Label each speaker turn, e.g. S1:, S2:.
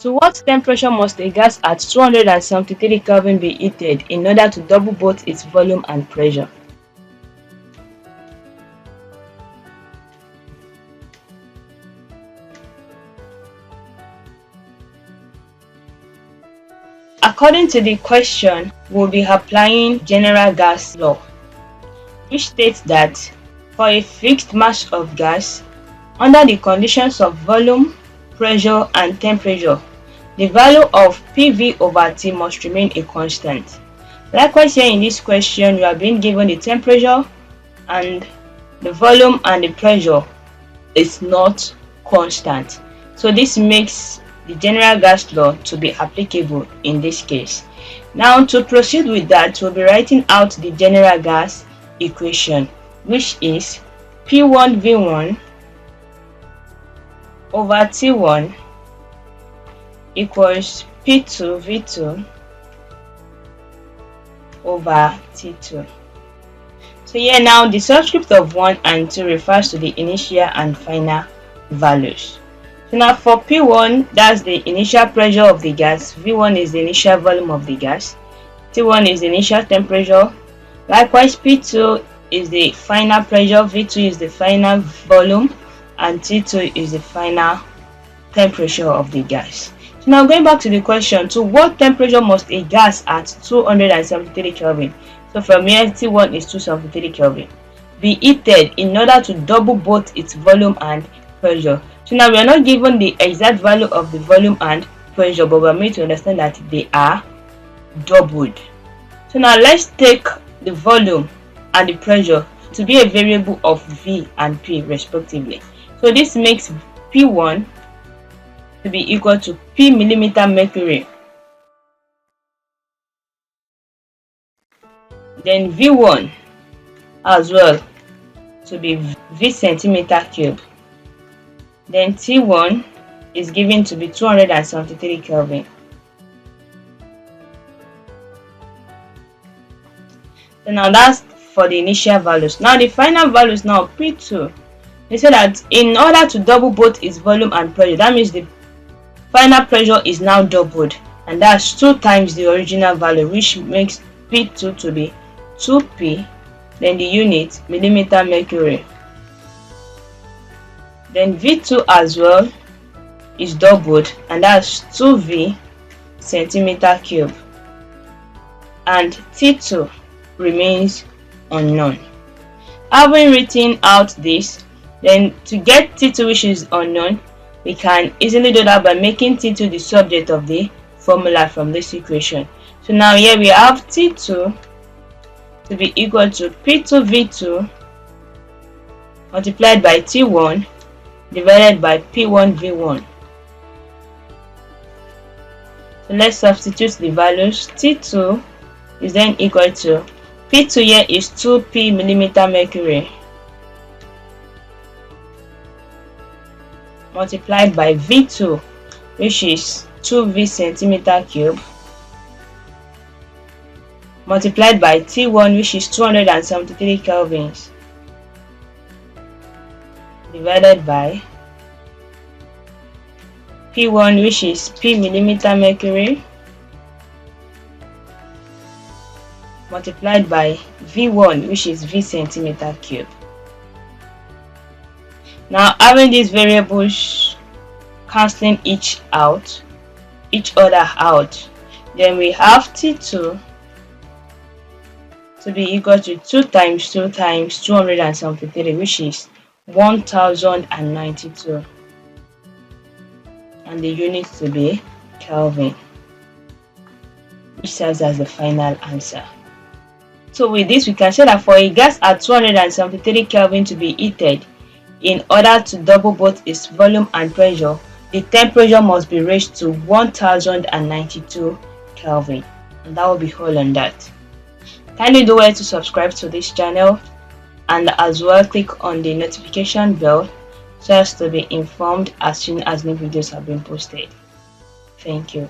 S1: To what temperature must a gas at 273 Kelvin be heated in order to double both its volume and pressure? According to the question, we'll be applying general gas law, which states that for a fixed mass of gas, under the conditions of volume, pressure, and temperature, the value of PV over T must remain a constant. Likewise, here in this question, you are being given the temperature and the volume and the pressure is not constant. So this makes the general gas law to be applicable in this case. Now, to proceed with that, we'll be writing out the general gas equation, which is P1V1 over T1 equals P2V2 over T2. So here now, the subscript of 1 and 2 refers to the initial and final values. So now for P1, that's the initial pressure of the gas, V1 is the initial volume of the gas, T1 is the initial temperature, likewise P2 is the final pressure, V2 is the final volume, and T2 is the final temperature of the gas. So now going back to the question, to what temperature must a gas at 273 Kelvin, so from here T1 is 273 Kelvin, be heated in order to double both its volume and pressure? So now we are not given the exact value of the volume and pressure, but we are made to understand that they are doubled. So now let's take the volume and the pressure to be a variable of V and P respectively. So this makes P1 to be equal to P millimeter mercury. Then V1 as well to be V centimeter cube. Then T1 is given to be 273 Kelvin. So now that's for the initial values. Now the final values, now P2, they say that in order to double both its volume and pressure, that means the final pressure is now doubled, and that's 2 times the original value, which makes P2 to be 2P, then the unit millimeter mercury. Then V2 as well is doubled, and that's 2V centimeter cube, and T2 remains unknown. Having written out this, then to get T2, which is unknown, we can easily do that by making T2 the subject of the formula from this equation. So now here we have T2 to be equal to P2V2 multiplied by T1 divided by P1V1. So let's substitute the values. T2 is then equal to P2 here is 2P millimeter mercury multiplied by V2, which is 2V centimeter cube, multiplied by T1, which is 273 kelvins, divided by P1, which is P millimeter mercury, multiplied by V1, which is V centimeter cube. Now, having these variables cancelling each other out, then we have T2 to be equal to 2 times 2 times 273, which is 1092, and the unit to be Kelvin, which serves as the final answer. So with this, we can say that for a gas at 273 Kelvin to be heated, in order to double both its volume and pressure, the temperature must be raised to 1092 Kelvin. And that will be all on that. Kindly do well to subscribe to this channel, and as well click on the notification bell so as to be informed as soon as new videos have been posted. Thank you.